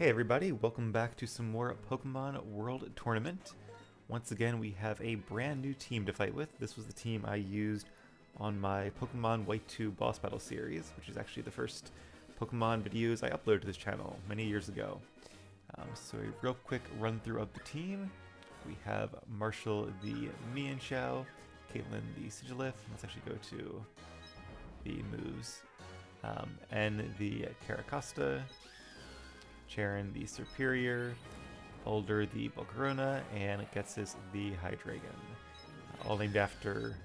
Hey everybody, welcome back to some more Pokemon World Tournament. Once again, we have a brand new team to fight with. This was the team I used on my Pokemon White 2 Boss Battle series, which is actually the first Pokemon videos I uploaded to this channel many years ago. So a real quick run through of the team. We have Marshall the Mienshao, Caitlin the Sigilif. Let's actually go to the moves. N the Caracosta, Charon the Superior, Ulder the Volcarona, and Getsis the Hydreigon. All named after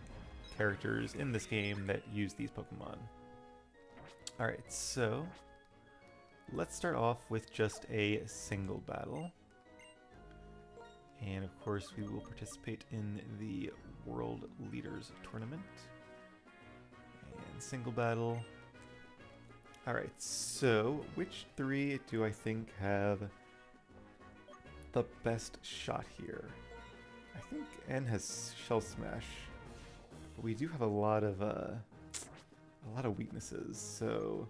characters in this game that use these Pokemon. Alright, so let's start off with just a single battle. And of course we will participate in the World Leaders Tournament. And single battle. Alright, so which three do I think have the best shot here? I think N has Shell Smash, but we do have a lot of weaknesses. So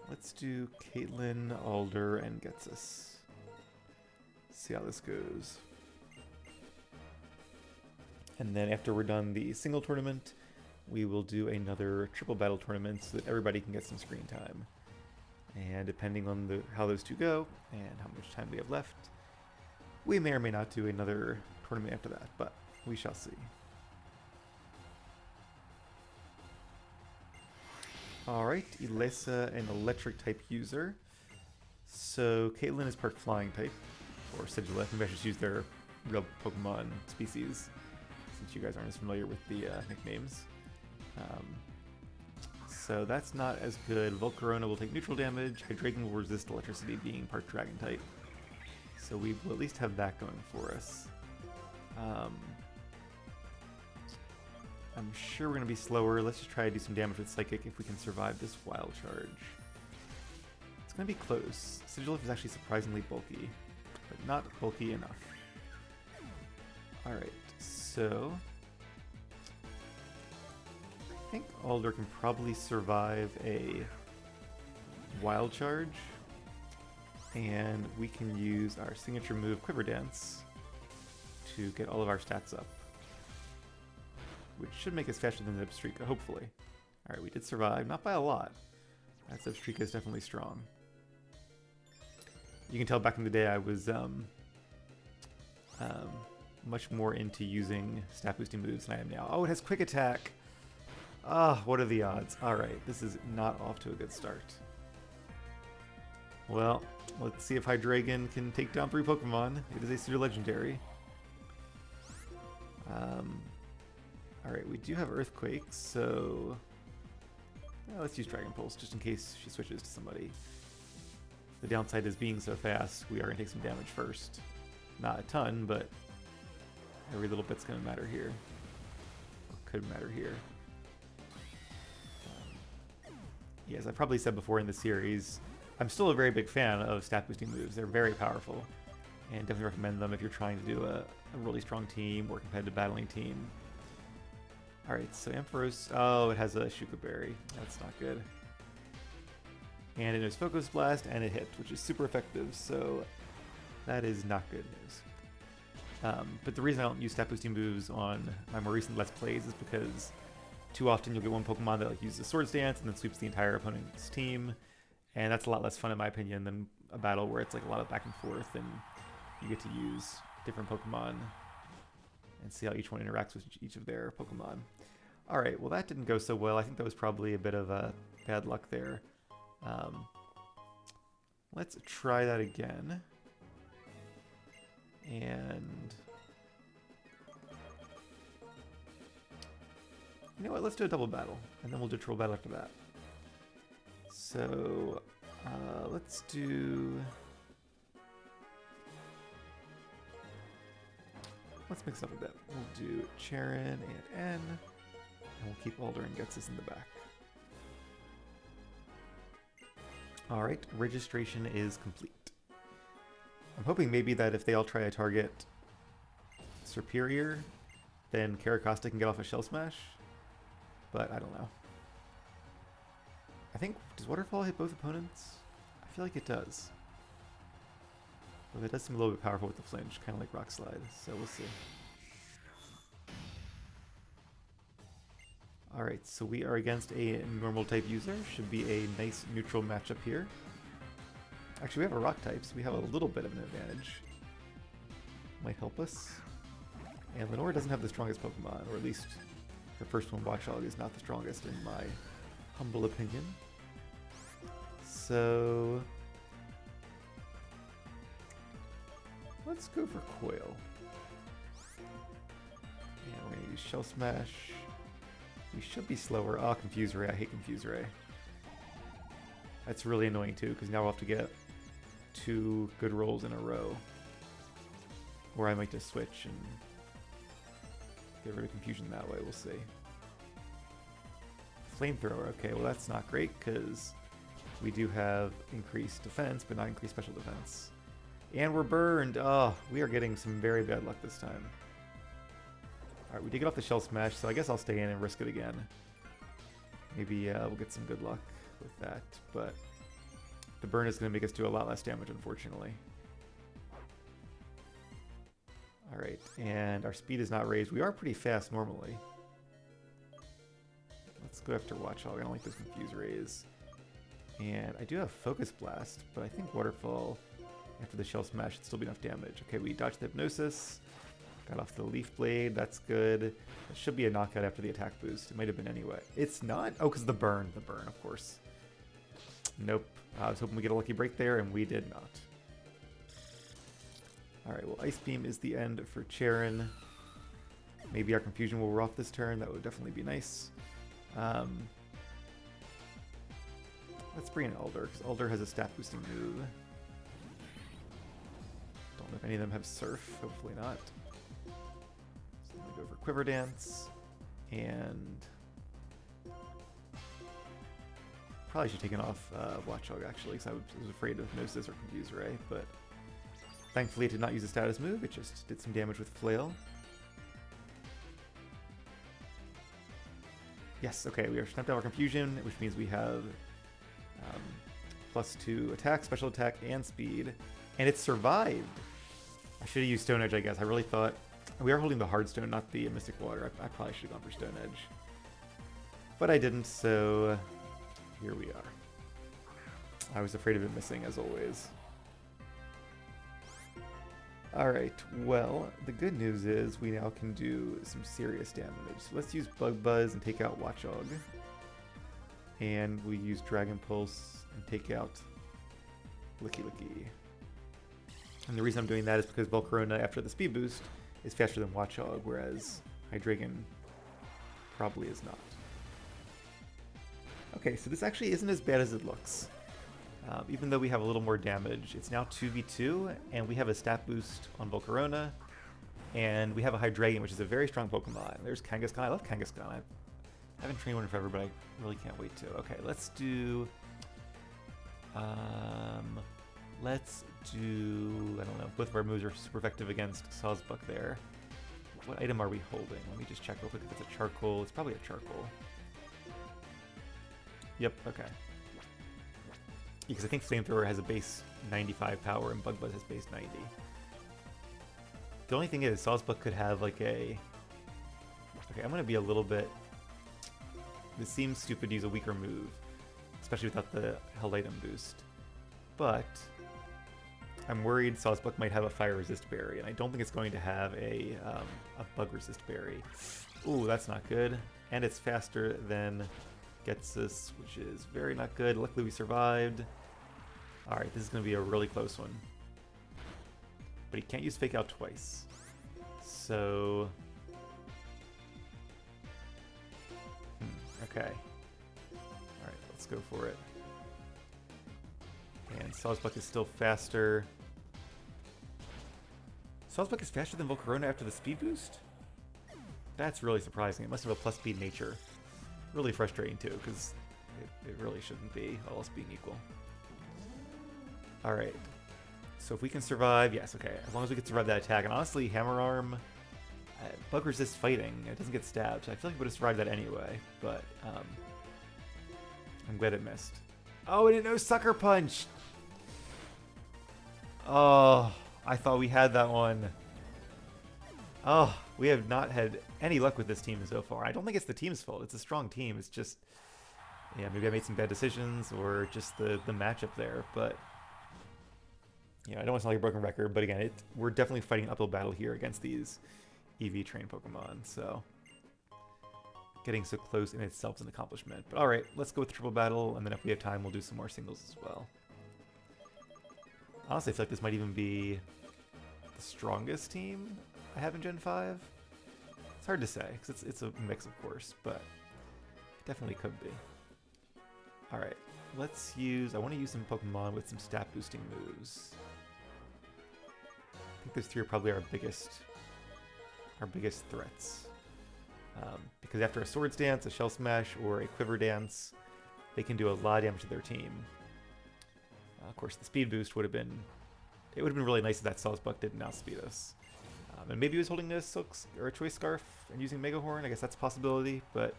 let's do Caitlin, Alder, and Getsis. See how this goes. And then after we're done the single tournament, we will do another triple battle tournament so that everybody can get some screen time. And depending on how those two go and how much time we have left, we may or may not do another tournament after that, but we shall see. Alright, Elesa, an electric type user. So Caitlin is part flying type, or Sigilif. Maybe I should use their real Pokemon species, since you guys aren't as familiar with the nicknames. So that's not as good. Volcarona will take neutral damage. Hydreigon will resist electricity, being part dragon type. So we will at least have that going for us. I'm sure we're going to be slower. Let's just try to do some damage with Psychic if we can survive this Wild Charge. It's going to be close. Sigilif is actually surprisingly bulky, but not bulky enough. Alright, so I think Alder can probably survive a Wild Charge, and we can use our signature move, Quiver Dance, to get all of our stats up, which should make us faster than Zebstrika, hopefully. Alright, we did survive, not by a lot. That Zebstrika is definitely strong. You can tell back in the day I was much more into using stat boosting moves than I am now. Oh, it has quick attack! Ah, what are the odds? Alright, this is not off to a good start. Well, let's see if Hydreigon can take down 3 Pokemon. It is a Pseudo Legendary. Alright, we do have Earthquake, so let's use Dragon Pulse just in case she switches to somebody. The downside is being so fast, we are going to take some damage first. Not a ton, but every little bit's going to matter here. Or could matter here. Yes, I've probably said before in the series, I'm still a very big fan of stat boosting moves. They're very powerful, and definitely recommend them if you're trying to do a really strong team or competitive battling team. Alright, so Ampharos, oh, it has a Shuka Berry. That's not good. And it knows Focus Blast, and it hit, which is super effective, so that is not good news. But the reason I don't use stat boosting moves on my more recent Let's Plays is because too often you'll get one Pokemon that uses Swords Dance and then sweeps the entire opponent's team, and that's a lot less fun in my opinion than a battle where it's like a lot of back and forth and you get to use different Pokemon and see how each one interacts with each of their Pokemon. Alright, well that didn't go so well. I think that was probably a bit of bad luck there. Let's try that again. And you know what, let's do a double battle, and then we'll do a triple battle after that. So, let's mix up a bit. We'll do Charon and N, and we'll keep Alder and Getsis in the back. Alright, registration is complete. I'm hoping maybe that if they all try to target Superior, then Caracosta can get off a Shell Smash, but I don't know. think, does Waterfall hit both opponents? I feel like it does. But it does seem a little bit powerful with the flinch, kind of like Rock Slide, so we'll see. Alright, so we are against a normal type user. Should be a nice neutral matchup here. Actually, we have a rock type, so we have a little bit of an advantage. Might help us. And Lenore doesn't have the strongest Pokemon, or at least her first one, Watchog, is not the strongest in my humble opinion. So let's go for Coil. Yeah, we're gonna use Shell Smash. We should be slower. Ah, Confuse Ray. I hate Confuse Ray. That's really annoying too, because now we'll have to get 2 good rolls in a row. Or I might just switch and get rid of confusion that way. We'll see. Flamethrower. Okay, well that's not great, because we do have increased defense, but not increased special defense. And we're burned! Oh, we are getting some very bad luck this time. Alright, we did get off the Shell Smash, so I guess I'll stay in and risk it again. Maybe we'll get some good luck with that, but the burn is going to make us do a lot less damage, unfortunately. Alright, and our speed is not raised. We are pretty fast normally. Let's go after Watchog. I don't like those Confuse Rays. And I do have Focus Blast, but I think Waterfall after the Shell Smash should still be enough damage. Okay, we dodged the Hypnosis. Got off the Leaf Blade, that's good. It should be a knockout after the attack boost. It might have been anyway. It's not? Oh, because the burn, of course. Nope. I was hoping we get a lucky break there, and we did not. Alright, well, Ice Beam is the end for Charon. Maybe our Confusion will wear off this turn. That would definitely be nice. Let's bring in Alder, because Alder has a stat boosting move. Don't know if any of them have Surf. Hopefully not. Go for Quiver Dance, and probably should have taken off Watchog actually, because I was afraid of Gnosis or Confuse Ray, but thankfully it did not use a status move, it just did some damage with Flail. Yes, okay, we are snapped out our Confusion, which means we have +2 attack, special attack, and speed, and it survived! I should have used Stone Edge, I guess. I really thought... We are holding the Hard Stone, not the Mystic Water. I probably should have gone for Stone Edge. But I didn't, so here we are. I was afraid of it missing, as always. Alright, well, the good news is we now can do some serious damage. So let's use Bug Buzz and take out Watchog. And we use Dragon Pulse and take out Licky Licky. And the reason I'm doing that is because Volcarona, after the speed boost, is faster than Watchog, whereas Hydreigon probably is not. Okay, so this actually isn't as bad as it looks. Even though we have a little more damage, it's now 2v2, and we have a stat boost on Volcarona, and we have a Hydreigon, which is a very strong Pokemon. There's Kangaskhan. I love Kangaskhan. I haven't trained one in forever, but I really can't wait to. Okay, let's do... I don't know, both of our moves are super effective against Sawsbuck there. What item are we holding? Let me just check real quick if it's a Charcoal. It's probably a Charcoal. Yep, okay. Because I think Flamethrower has a base 95 power and Bug Buzz has base 90. The only thing is, Sawsbuck could have like a... Okay, I'm going to be a little bit... This seems stupid to use a weaker move, especially without the Held Item boost. But... I'm worried Sawsbuck might have a Fire Resist Berry, and I don't think it's going to have a Bug Resist Berry. Ooh, that's not good. And it's faster than Getsus, which is very not good. Luckily we survived. Alright, this is going to be a really close one. But he can't use Fake Out twice. So... okay. Alright, let's go for it. And Sawsbuck is still faster. Sawsbuck is faster than Volcarona after the speed boost? That's really surprising. It must have a plus speed nature. Really frustrating too, because it really shouldn't be, all else being equal. Alright. So if we can survive, yes, okay. As long as we can survive that attack. And honestly, Hammer Arm, Bug Resist Fighting, it doesn't get stabbed. So I feel like we would have survived that anyway, but I'm glad it missed. Oh, it didn't know Sucker Punch! Oh, I thought we had that one. Oh, we have not had any luck with this team so far. I don't think it's the team's fault. It's a strong team. It's just, yeah, maybe I made some bad decisions or just the matchup there. But, you know, I don't want to sound like a broken record. But again, we're definitely fighting an uphill battle here against these EV trained Pokemon. So getting so close in itself is an accomplishment. But all right, let's go with triple battle. And then if we have time, we'll do some more singles as well. Honestly, I feel like this might even be the strongest team I have in Gen 5. It's hard to say, because it's a mix, of course, but it definitely could be. Alright, let's use... I want to use some Pokemon with some stat boosting moves. I think those three are probably our biggest threats. Because after a Swords Dance, a Shell Smash, or a Quiver Dance, they can do a lot of damage to their team. Of course, the speed boost would have been... It would have been really nice if that Sawsbuck didn't outspeed us. And maybe he was holding a Silk or a Choice Scarf and using Mega Horn. I guess that's a possibility, but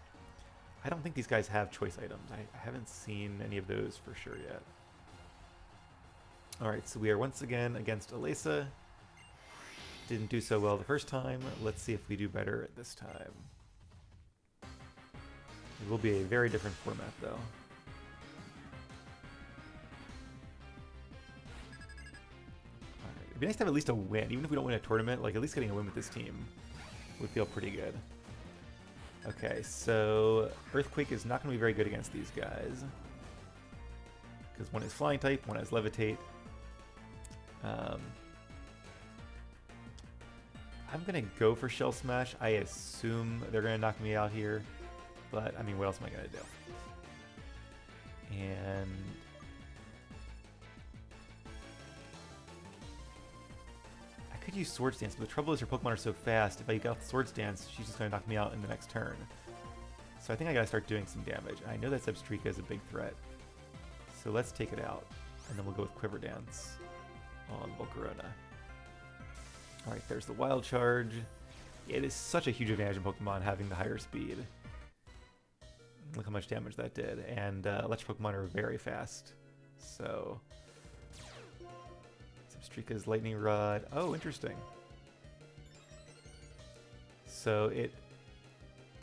I don't think these guys have choice items. I haven't seen any of those for sure yet. Alright, so we are once again against Alesa. Didn't do so well the first time. Let's see if we do better this time. It will be a very different format, though. It'd be nice to have at least a win, even if we don't win a tournament. Like, at least getting a win with this team would feel pretty good. Okay, so Earthquake is not going to be very good against these guys. Because one is Flying type, one has Levitate. I'm going to go for Shell Smash. I assume they're going to knock me out here. But, I mean, what else am I going to do? And... I could use Swords Dance, but the trouble is her Pokemon are so fast. If I get out Swords Dance, she's just going to knock me out in the next turn. So I think I got to start doing some damage. I know that Zebstrika is a big threat. So let's take it out. And then we'll go with Quiver Dance on Volcarona. Alright, there's the Wild Charge. It is such a huge advantage in Pokemon having the higher speed. Look how much damage that did. And electric Pokemon are very fast. So... Zebstrika's Lightning Rod. Oh, interesting. So it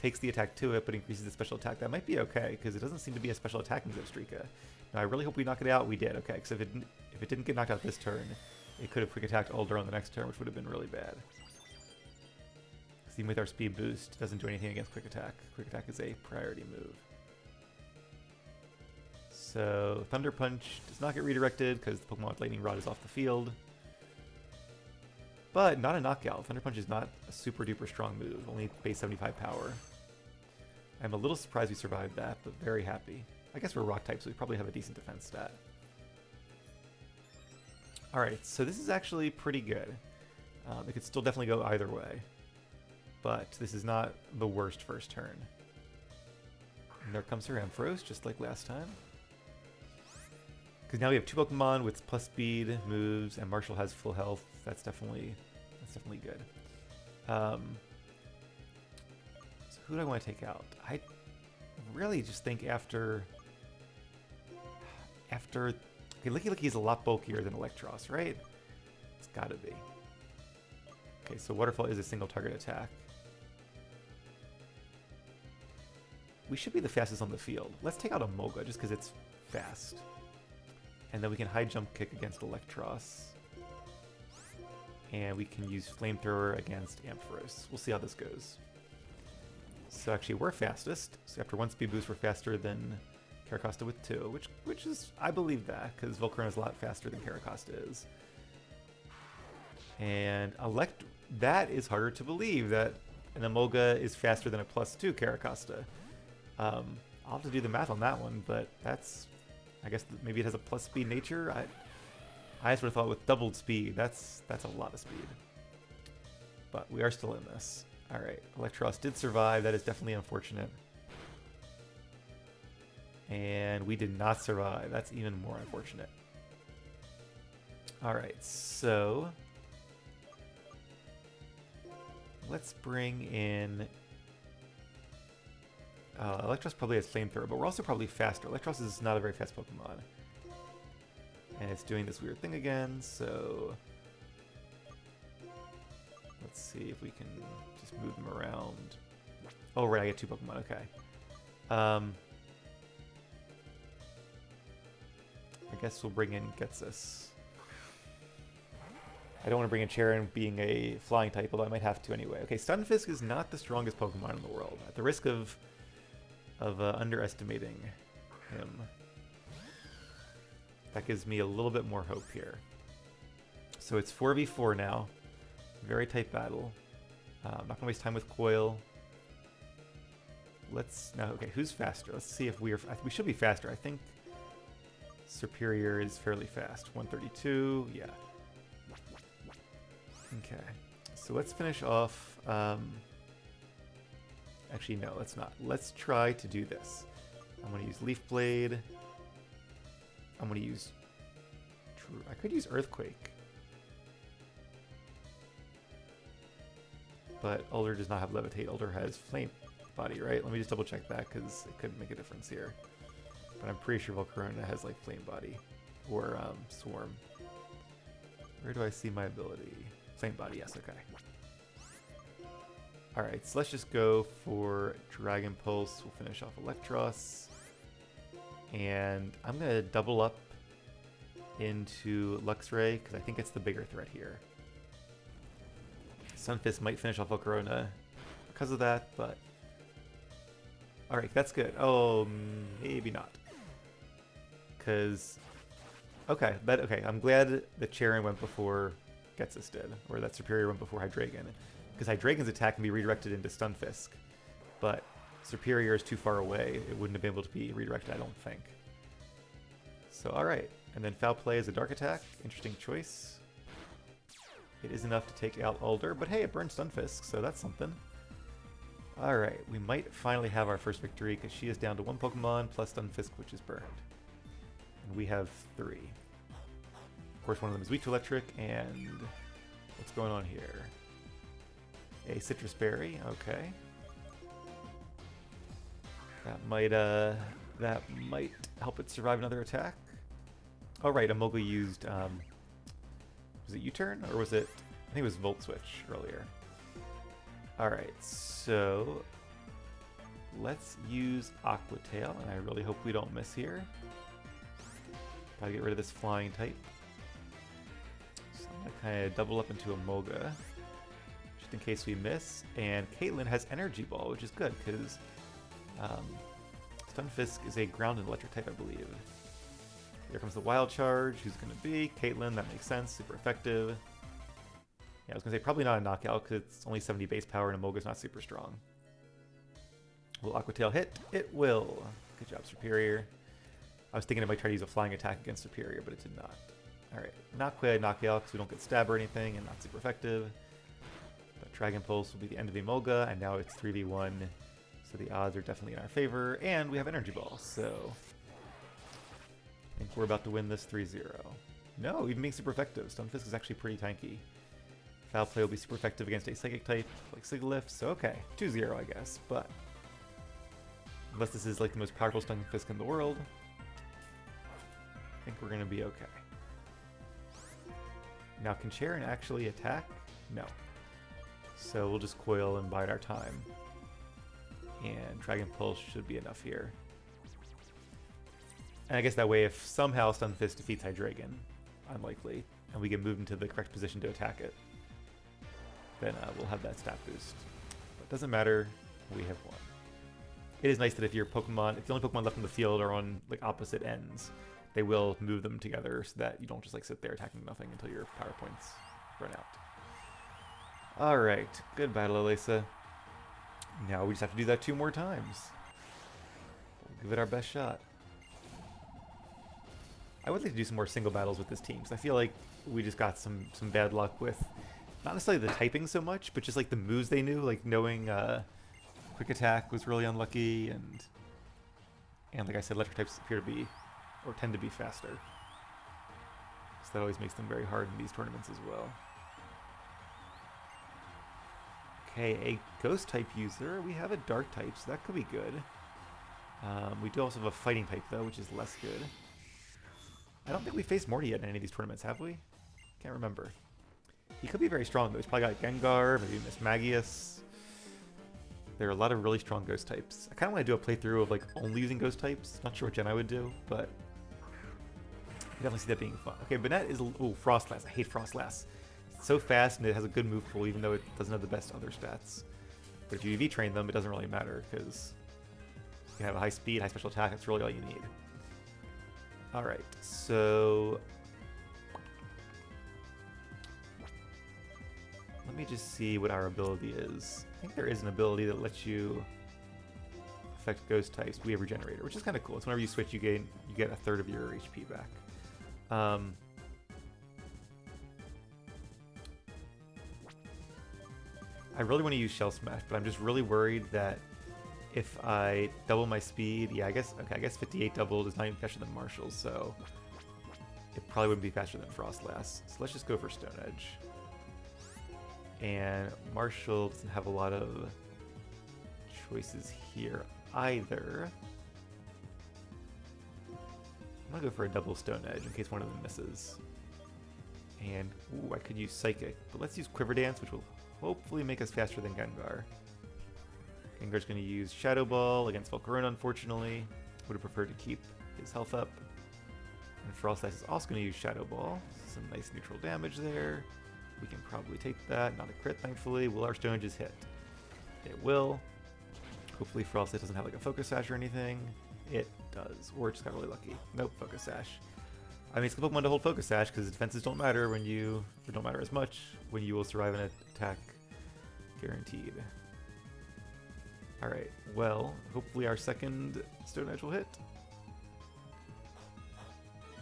takes the attack to it, but increases the special attack. That might be okay, because it doesn't seem to be a special attack in Zebstrika. Now, I really hope we knock it out. We did, okay. Because if it didn't get knocked out this turn, it could have quick attacked Alder on the next turn, which would have been really bad. Because even with our speed boost, it doesn't do anything against quick attack. Quick attack is a priority move. So Thunder Punch does not get redirected because the Pokemon with Lightning Rod is off the field. But not a knockout. Thunder Punch is not a super duper strong move, only base 75 power. I'm a little surprised we survived that, but very happy. I guess we're rock type, so we probably have a decent defense stat. Alright, so this is actually pretty good. It could still definitely go either way. But this is not the worst first turn. And there comes her Ampharos, just like last time. Because now we have two Pokemon with plus speed moves, and Marshall has full health. That's definitely good. So who do I want to take out? I really just think after okay, Licky Licky is a lot bulkier than Electros, right? It's got to be. Okay, so Waterfall is a single target attack. We should be the fastest on the field. Let's take out Emolga just because it's fast. And then we can high jump kick against Electros. And we can use Flamethrower against Ampharos. We'll see how this goes. So actually we're fastest. So after one speed boost we're faster than Caracosta with two, which is, I believe that, because Volcarona is a lot faster than Caracosta is. And that is harder to believe, that an Emolga is faster than a +2 Caracosta. I'll have to do the math on that one, but that's... I guess maybe it has a plus speed nature. I just would have thought with doubled speed, that's a lot of speed. But we are still in this. Alright, Electros did survive. That is definitely unfortunate. And we did not survive. That's even more unfortunate. Alright, so... let's bring in Electros probably has Flamethrower, but we're also probably faster. Electros is not a very fast Pokemon. And it's doing this weird thing again, so... Let's see if we can just move them around. Oh, right, I get 2 Pokemon, okay. I guess we'll bring in Getsus. I don't want to bring in Charon being a flying type, although I might have to anyway. Okay, Stunfisk is not the strongest Pokemon in the world. At the risk of underestimating him, that gives me a little bit more hope here. So it's 4v4 now. Very tight battle. I'm not going to waste time with Coil. Okay, who's faster? Let's see if we should be faster. I think Superior is fairly fast. 132, yeah. Okay, so let's finish off. Actually, no, let's not. Let's try to do this. I'm going to use Leaf Blade. I'm going to use... I could use Earthquake. But Ulder does not have Levitate. Ulder has Flame Body, right? Let me just double check that because it could make a difference here. But I'm pretty sure Volcarona has like Flame Body or Swarm. Where do I see my ability? Flame Body, yes, okay. Alright, so let's just go for Dragon Pulse. We'll finish off Electros. And I'm going to double up into Luxray because I think it's the bigger threat here. Sunfist might finish off Volcarona because of that, but... Alright, that's good. Oh, maybe not. Because... Okay, I'm glad that Charon went before Getsus did, or that Superior went before Hydreigon. Because Hydreigon's attack can be redirected into Stunfisk, but Superior is too far away. It wouldn't have been able to be redirected, I don't think. So, alright. And then Foul Play is a Dark Attack. Interesting choice. It is enough to take out Alder, but hey, it burned Stunfisk, so that's something. Alright, we might finally have our first victory, because she is down to 1 Pokemon, plus Stunfisk, which is burned. And we have 3. Of course, one of them is weak to Electric, and... What's going on here? A Citrus Berry, okay. That might help it survive another attack. Oh right, Amoga used, was it U-turn, or was it, I think it was Volt Switch earlier. Alright, so let's use Aqua Tail, and I really hope we don't miss here. Gotta get rid of this flying type. So I'm gonna kind of double up into Amoga, just in case we miss. And Caitlyn has Energy Ball, which is good, because Stunfisk is a ground and electric type, I believe. Here comes the Wild Charge. Who's it going to be? Caitlyn, that makes sense. Super effective. Yeah, I was going to say probably not a knockout because it's only 70 base power and Amoga's not super strong. Will Aqua Tail hit? It will. Good job, Superior. I was thinking it might try to use a flying attack against Superior, but it did not. Alright, not quite a knockout because we don't get stab or anything and not super effective. But Dragon Pulse will be the end of the Amoga, and now it's 3v1. So the odds are definitely in our favor, and we have Energy Ball, so... I think we're about to win this 3-0. No, even being super effective. Stunfisk is actually pretty tanky. Foul Play will be super effective against a Psychic type like Sigilyph, so okay. 2-0, I guess, but... Unless this is like the most powerful Stunfisk in the world, I think we're going to be okay. Now, can Charon actually attack? No. So we'll just Coil and bide our time. And Dragon Pulse should be enough here. And I guess that way, if somehow Stunfisk defeats Hydreigon, unlikely, and we get moved into the correct position to attack it, then we'll have that stat boost. But it doesn't matter, we have won. It is nice that if your Pokemon, if the only Pokemon left in the field are on like opposite ends, they will move them together so that you don't just like sit there attacking nothing until your power points run out. Alright, good battle, Elisa. Now we just have to do that 2 more times. We'll give it our best shot. I would like to do some more single battles with this team, because I feel like we just got some bad luck with, not necessarily the typing so much, but just like the moves they knew, like knowing Quick Attack was really unlucky, and like I said, electric types appear to be, or tend to be faster. So that always makes them very hard in these tournaments as well. Okay, a Ghost type user. We have a Dark type, so that could be good. We do also have a fighting type though, which is less good. I don't think we faced Morty yet in any of these tournaments, have we? Can't remember. He could be very strong though. He's probably got Gengar, maybe Mismagius. There are a lot of really strong ghost types. I kind of want to do a playthrough of like only using ghost types. Not sure what gen I would do, but I definitely see that being fun. Okay, Banette is Frostlass. I hate Frostlass. It's so fast and it has a good move pool, even though it doesn't have the best other stats. But if you EV train them, it doesn't really matter because you have a high speed, high special attack. That's really all you need. All right, so let me just see what our ability is. I think there is an ability that lets you affect ghost types. We have Regenerator, which is kind of cool. It's whenever you switch, you get a third of your HP back. I really want to use Shell Smash, but I'm just really worried that if I double my speed, yeah, I guess 58 doubled is not even faster than Marshall's, so it probably wouldn't be faster than Frostlass. So let's just go for Stone Edge. And Marshall doesn't have a lot of choices here either. I'm gonna go for a double Stone Edge in case one of them misses. And ooh, I could use Psychic, but let's use Quiver Dance, which will hopefully make us faster than Gengar. Gengar's going to use Shadow Ball against Volcarona, unfortunately. Would have preferred to keep his health up. And Frostlass is also going to use Shadow Ball. Some nice neutral damage there. We can probably take that. Not a crit, thankfully. Will our Stone Edges hit? It will. Hopefully Frostlass doesn't have like a Focus Sash or anything. It does. Or it just got really lucky. Nope, Focus Sash. I mean, it's a Pokemon to hold Focus Sash because defenses don't matter when you... or don't matter as much when you will survive an attack guaranteed. Alright, well, hopefully our second Stone Edge will hit.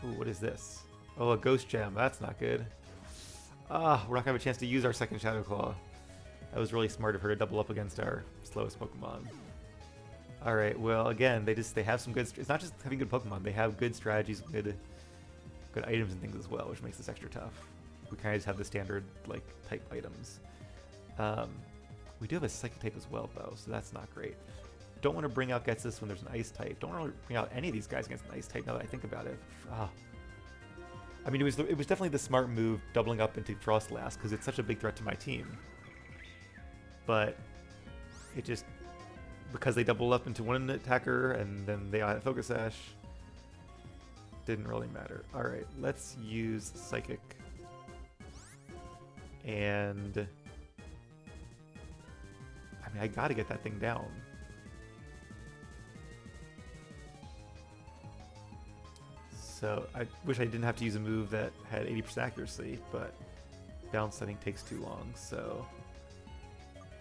Ooh, what is this? Oh, a Ghost Gem. That's not good. Ah, we're not going to have a chance to use our second Shadow Claw. That was really smart of her to double up against our slowest Pokemon. Alright, well, again, they have some good... It's not just having good Pokemon. They have good strategies, good items and things as well, which makes this extra tough. We kind of just have the standard, like, type items. We do have a Psychic type as well, though, so that's not great. Don't want to bring out Getsus when there's an Ice type. Don't want to bring out any of these guys against an Ice type now that I think about it. I mean, it was definitely the smart move doubling up into Frostlass because it's such a big threat to my team. But it just... because they double up into one attacker and then they had Focus Sash, didn't really matter. Alright, let's use Psychic. And... I mean, I gotta get that thing down. So, I wish I didn't have to use a move that had 80% accuracy, but balance I think takes too long, so...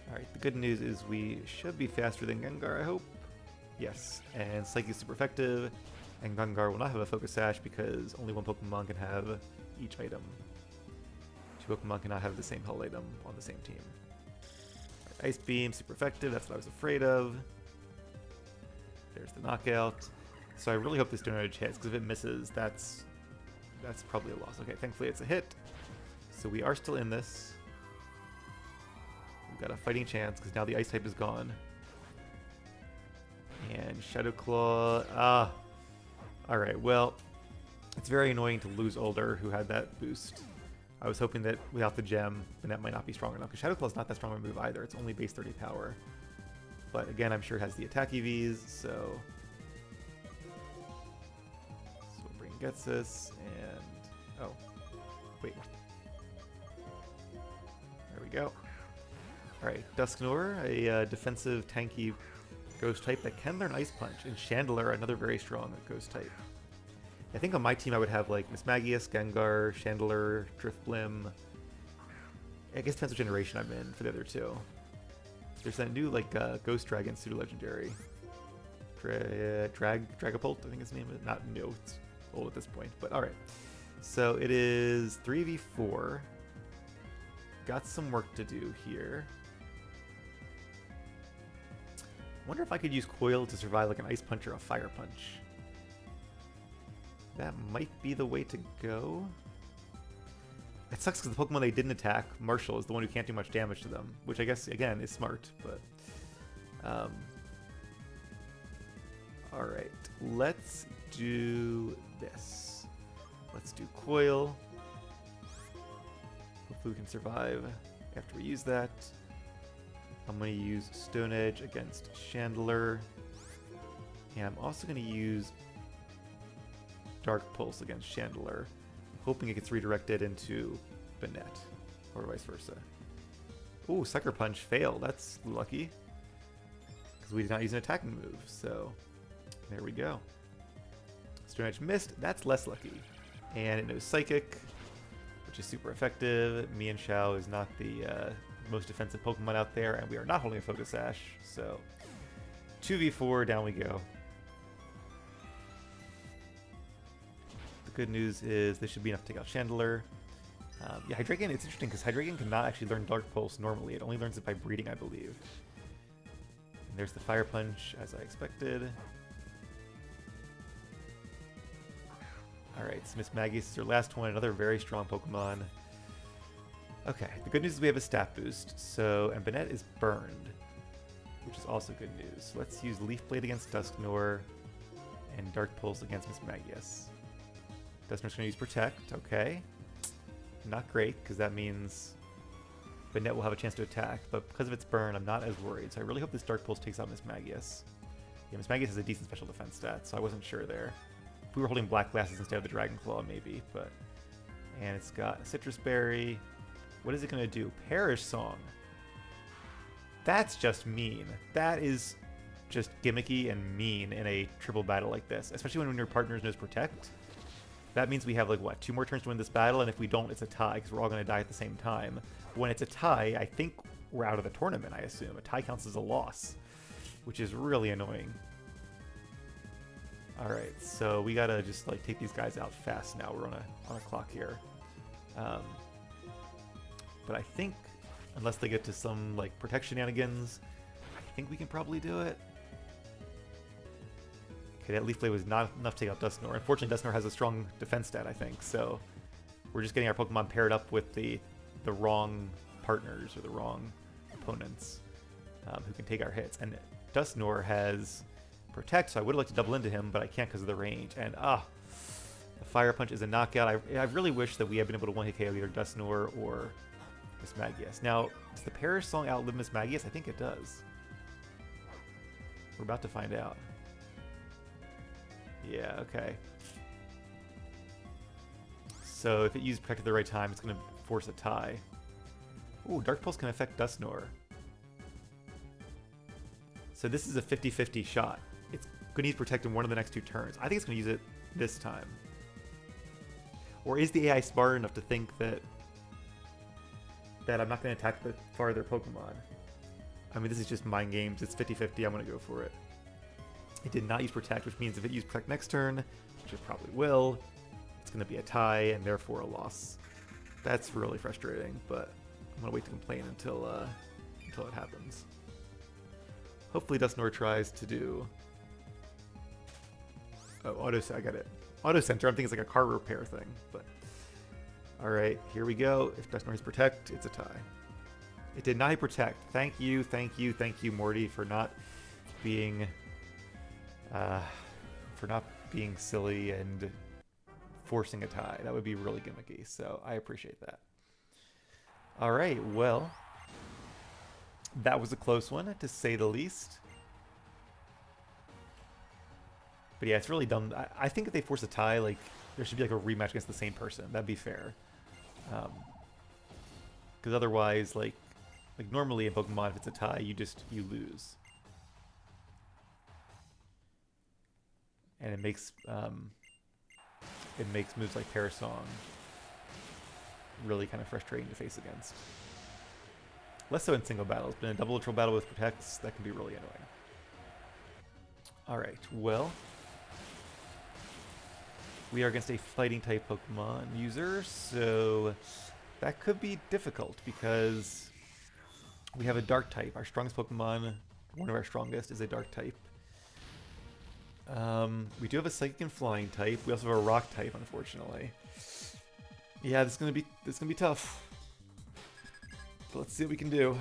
Alright, the good news is we should be faster than Gengar, I hope. Yes, and Psychic is super effective, and Gengar will not have a Focus Sash because only one Pokemon can have each item. Two Pokemon cannot have the same held item on the same team. Right, Ice Beam, super effective, that's what I was afraid of. There's the knockout. So I really hope this Stone Edge hits, because if it misses, that's probably a loss. Okay, thankfully it's a hit. So we are still in this. We've got a fighting chance, because now the Ice type is gone. And Shadow Claw, alright, well, it's very annoying to lose Older, who had that boost. I was hoping that without the gem, Banette might not be strong enough, because Shadow Claw is not that strong of a move either, it's only base 30 power. But again, I'm sure it has the attack EVs, so we'll bring Getsus, and, oh, wait. There we go. Alright, Dusknoir, a defensive, tanky ghost type that can learn Ice Punch, and Chandelure, another very strong ghost type. I think on my team I would have like Mismagius, Gengar, Chandelure, Drifblim. I guess it depends what generation I'm in for the other two. There's that new like Ghost Dragon pseudo legendary. Dragapult, I think his name is. Not new, it's old at this point, but alright. So it is 3v4. Got some work to do here. Wonder if I could use Coil to survive like an Ice Punch or a Fire Punch. That might be the way to go. It sucks because the Pokemon they didn't attack, Marshall, is the one who can't do much damage to them, which I guess, again, is smart, but... Alright, let's do this. Let's do Coil. Hopefully we can survive after we use that. I'm going to use Stone Edge against Chandler. And I'm also going to use Dark Pulse against Chandler, hoping it gets redirected into Banette, or vice versa. Ooh, Sucker Punch failed. That's lucky, because we did not use an attacking move, so there we go. Stone Edge missed. That's less lucky. And it knows Psychic, which is super effective. Mian Shao is not the most defensive Pokemon out there, and we are not holding a Focus Sash, so 2v4, down we go. The good news is this should be enough to take out Chandler. Yeah, Hydreigon, it's interesting because Hydreigon cannot actually learn Dark Pulse normally. It only learns it by breeding, I believe. And there's the Fire Punch, as I expected. Alright, so Miss Magius is our last one, another very strong Pokemon. Okay, the good news is we have a stat boost, so, and Banette is burned, which is also good news. So let's use Leaf Blade against Dusknoir and Dark Pulse against Miss Magius. Dusknoir's going to use Protect, okay. Not great, because that means Banette will have a chance to attack, but because of its burn, I'm not as worried. So I really hope this Dark Pulse takes out Miss Magius. Yeah, Miss Magius has a decent special defense stat, so I wasn't sure there. If we were holding Black Glasses instead of the Dragon Claw, maybe, but... And it's got a Citrus Berry. What is it going to do? Perish Song. That's just mean. That is just gimmicky and mean in a triple battle like this, especially when your partner knows Protect. That means we have, like, what, 2 more turns to win this battle, and if we don't, it's a tie, because we're all going to die at the same time. When it's a tie, I think we're out of the tournament, I assume. A tie counts as a loss, which is really annoying. Alright, so we gotta just, like, take these guys out fast now. We're on a clock here. But I think, unless they get to some, like, Protect shenanigans, I think we can probably do it. Okay, that Leaf Blade was not enough to take out Dusknoir. Unfortunately, Dusknoir has a strong defense stat, I think, so we're just getting our Pokemon paired up with the wrong partners or the wrong opponents who can take our hits. And Dusknoir has Protect, so I would like to double into him, but I can't because of the range. And the Fire Punch is a knockout. I really wish that we had been able to one-hit KO either Dusknoir or Miss Magius. Now, does the Perish Song outlive Miss Magius? I think it does. We're about to find out. Yeah, okay. So if it uses Protect at the right time, it's going to force a tie. Ooh, Dark Pulse can affect Dusknoir. So this is a 50-50 shot. It's going to use Protect in one of the next 2 turns. I think it's going to use it this time. Or is the AI smart enough to think that I'm not going to attack the farther Pokemon? I mean, this is just mind games. It's 50-50. I'm going to go for it. It did not use Protect, which means if it used Protect next turn, which it probably will, it's going to be a tie and therefore a loss. That's really frustrating, but I'm going to wait to complain until it happens. Hopefully Dusknoir tries to do... Oh, I got it. Auto Center, I'm thinking it's like a car repair thing, but... Alright, here we go. If Dusknoir hits Protect, it's a tie. It did not hit Protect. Thank you, Morty, for not being... silly and forcing a tie. That would be really gimmicky, so I appreciate that. Alright, well, that was a close one, to say the least. But yeah, it's really dumb. I think if they force a tie, like, there should be like a rematch against the same person. That'd be fair. Because otherwise, like normally in Pokemon, if it's a tie, you lose. And it makes moves like Perish Song really kind of frustrating to face against. Less so in single battles, but in a double neutral battle with Protects, that can be really annoying. Alright, well, we are against a fighting type Pokemon user, so that could be difficult because we have a dark type. Our strongest Pokemon, one of our strongest, is a dark type. We do have a Psychic and Flying type. We also have a Rock type, unfortunately. Yeah, this is gonna be tough. But let's see what we can do.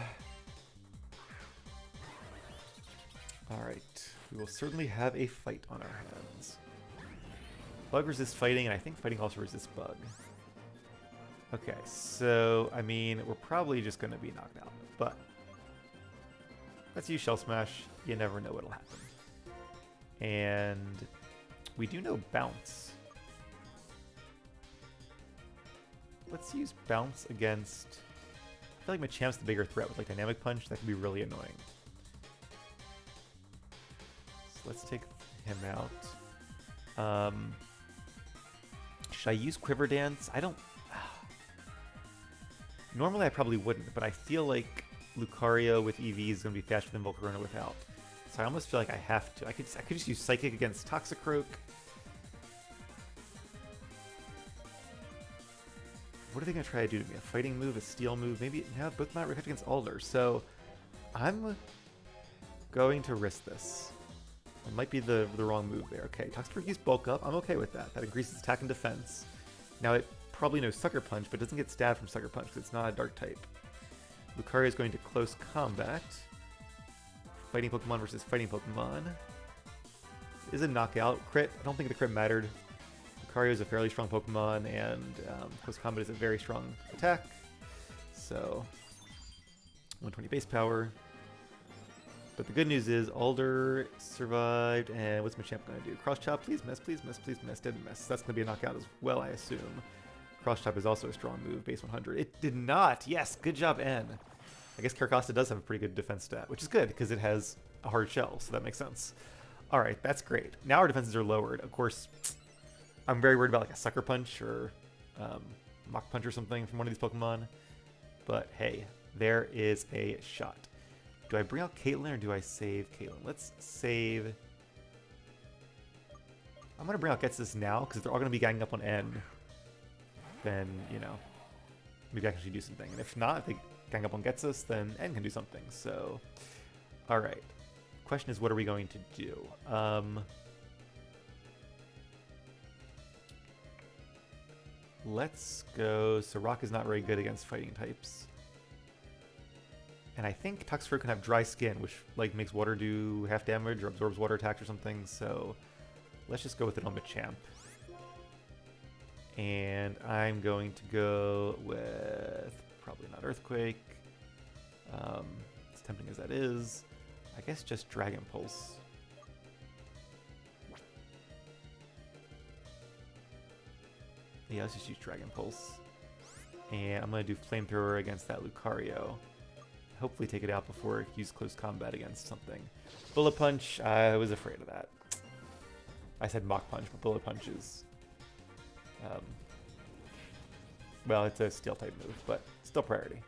All right, we will certainly have a fight on our hands. Bug resists fighting, and I think fighting also resists bug. Okay, so, I mean, we're probably just going to be knocked out, but let's use Shell Smash. You never know what'll happen. And we do know Bounce. Let's use Bounce against... I feel like Machamp's the bigger threat with like Dynamic Punch. That could be really annoying. So let's take him out. Should I use Quiver Dance? I don't... Normally I probably wouldn't, but I feel like Lucario with EV is going to be faster than Volcarona without. So I almost feel like I have to. I could just use Psychic against Toxicroak. What are they going to try to do to me? A fighting move, a steel move? Maybe now both not react against Alder. So I'm going to risk this. It might be the wrong move there. Okay, Toxicroak used Bulk Up. I'm okay with that. That increases attack and defense. Now it probably knows Sucker Punch, but doesn't get stabbed from Sucker Punch because it's not a Dark type. Lucario is going to close combat. Fighting Pokemon versus fighting Pokemon. Is a knockout. Crit. I don't think the crit mattered. Lucario is a fairly strong Pokemon, and close combat is a very strong attack. So 120 base power. But the good news is Alder survived, and what's Machamp going to do? Cross Chop, please miss, please miss, please miss. Didn't miss. That's going to be a knockout as well, I assume. Cross Chop is also a strong move, base 100. It did not. Yes, good job, N. I guess Carcosta does have a pretty good defense stat, which is good because it has a hard shell, so that makes sense. All right, that's great. Now our defenses are lowered. Of course, I'm very worried about like a Sucker Punch or Mach Punch or something from one of these Pokemon. But hey, there is a shot. Do I bring out Caitlyn or do I save Caitlyn? Let's save... I'm going to bring out Getsus now because they're all going to be ganging up on N. Then, you know, maybe I can actually do something. And if not, if they gang up on Getsus, then N can do something. So, alright. Question is, what are we going to do? Let's go... So Rock is not very good against fighting types. And I think Toxicroak can have dry skin, which like makes water do half damage or absorbs water attacks or something. So let's just go with it on Machamp. And I'm going to go with probably not Earthquake. As tempting as that is, I guess just Dragon Pulse. Yeah, let's just use Dragon Pulse. And I'm going to do Flamethrower against that Lucario. Hopefully take it out before it uses close combat against something. Bullet Punch, I was afraid of that. I said Mach Punch, but Bullet Punch is... well, it's a Steel type move, but still priority.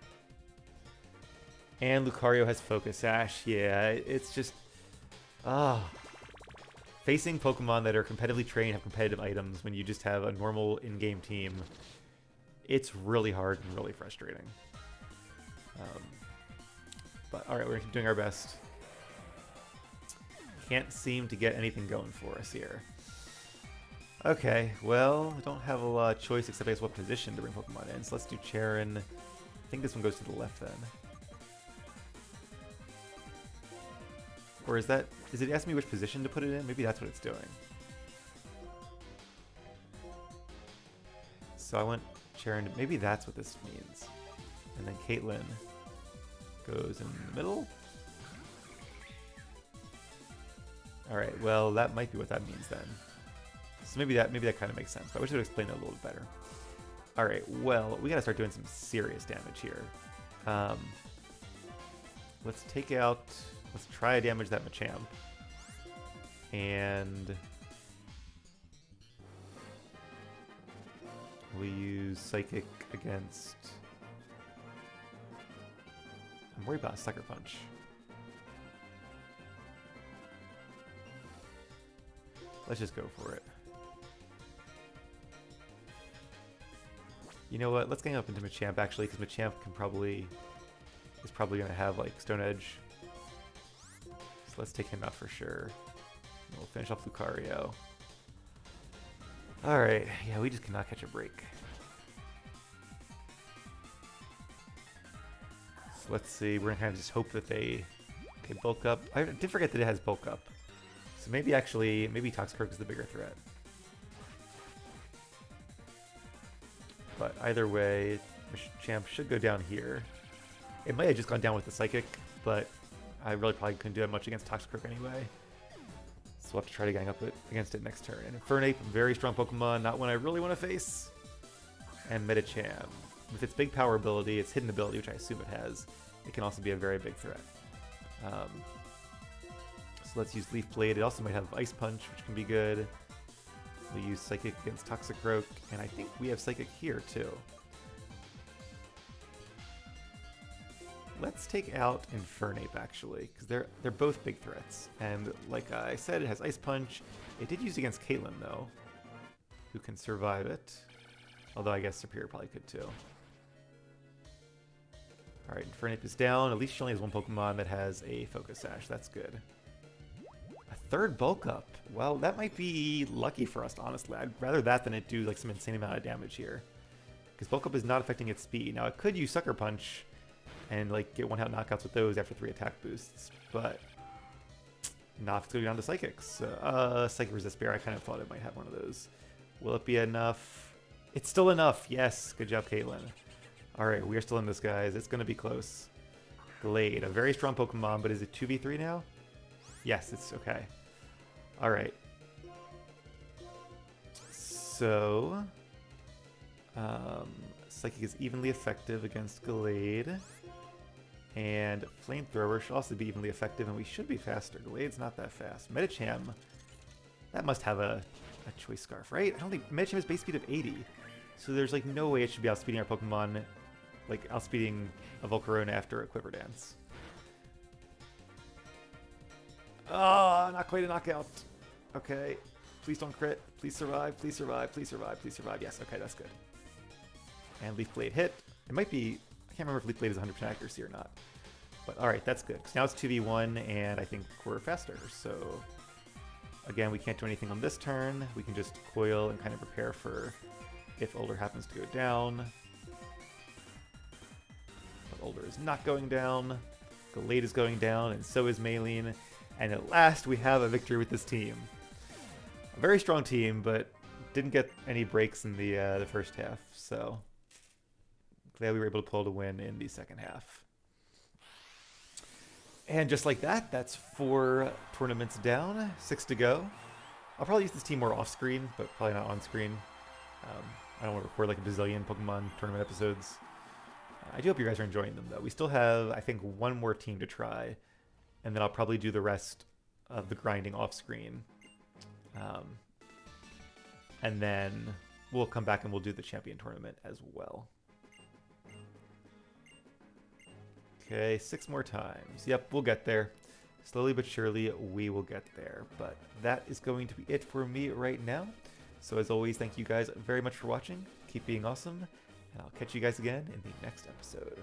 And Lucario has Focus Sash. Yeah, it's just... Facing Pokemon that are competitively trained, have competitive items, when you just have a normal in-game team, it's really hard and really frustrating. But alright, we're going to keep doing our best. Can't seem to get anything going for us here. Okay, well, I don't have a lot of choice except I guess what position to bring Pokemon in. So let's do Charon. I think this one goes to the left then. Or is it asking me which position to put it in? Maybe that's what it's doing. So I want Charon, maybe that's what this means. And then Caitlyn goes in the middle. Alright, well that might be what that means then. So maybe that kind of makes sense, but I wish I would explain it a little bit better. Alright, well, we gotta start doing some serious damage here. Let's try to damage that Machamp. And we use Psychic against... I'm worried about a Sucker Punch. Let's just go for it. You know what? Let's gang up into Machamp actually, because Machamp is probably going to have like Stone Edge. So let's take him out for sure. And we'll finish off Lucario. All right, yeah, we just cannot catch a break. Let's see, we're gonna kind of just hope that they bulk up. I did forget that it has bulk up. So maybe actually, maybe Toxicroak is the bigger threat. But either way, Champ should go down here. It might have just gone down with the Psychic, but I really probably couldn't do that much against Toxicroak anyway. So we'll have to try to gang up against it next turn. And Infernape, very strong Pokemon, not one I really want to face. And Medicham. With its big power ability, its hidden ability, which I assume it has, it can also be a very big threat. So let's use Leaf Blade. It also might have Ice Punch, which can be good. We'll use Psychic against Toxicroak, and I think we have Psychic here too. Let's take out Infernape actually, because they're both big threats. And like I said, it has Ice Punch. It did use against Caitlyn though, who can survive it. Although I guess Superior probably could too. Alright, Infernape is down. At least she only has one Pokemon that has a Focus Sash. That's good. A third Bulk Up. Well, that might be lucky for us, honestly. I'd rather that than it do like some insane amount of damage here. Because Bulk Up is not affecting its speed. Now, it could use Sucker Punch and like get one-hit knockouts with those after 3 attack boosts. But not if it's going down to Psychics. Psychic Resist Bear, I kind of thought it might have one of those. Will it be enough? It's still enough. Yes. Good job, Caitlyn. Alright, we are still in this, guys. It's going to be close. Glade, a very strong Pokemon, but is it 2v3 now? Yes, it's okay. Alright. So, Psychic is evenly effective against Glade. And Flamethrower should also be evenly effective, and we should be faster. Glade's not that fast. Medicham, that must have a Choice Scarf, right? I don't think Medicham has base speed of 80. So there's like no way it should be outspeeding our Pokemon, like outspeeding a Volcarona after a Quiver Dance. Oh, not quite a knockout. Okay, please don't crit. Please survive. Please survive. Please survive. Please survive. Yes. Okay, that's good. And Leaf Blade hit. It might be. I can't remember if Leaf Blade is 100% accuracy or not. But all right, that's good. So now it's 2v1, and I think we're faster. So again, we can't do anything on this turn. We can just coil and kind of prepare for if Older happens to go down. But Older is not going down. Glade is going down, and so is Maylene. And at last, we have a victory with this team. A very strong team, but didn't get any breaks in the first half. So glad we were able to pull the win in the second half. And just like that, that's 4 tournaments down, 6 to go. I'll probably use this team more off-screen, but probably not on-screen. I don't want to record like a bazillion Pokemon tournament episodes. I do hope you guys are enjoying them, though. We still have, I think, one more team to try, and then I'll probably do the rest of the grinding off-screen. And then we'll come back and we'll do the champion tournament as well. Okay, 6 more times. Yep, we'll get there. Slowly but surely, we will get there. But that is going to be it for me right now. So as always, thank you guys very much for watching. Keep being awesome, and I'll catch you guys again in the next episode.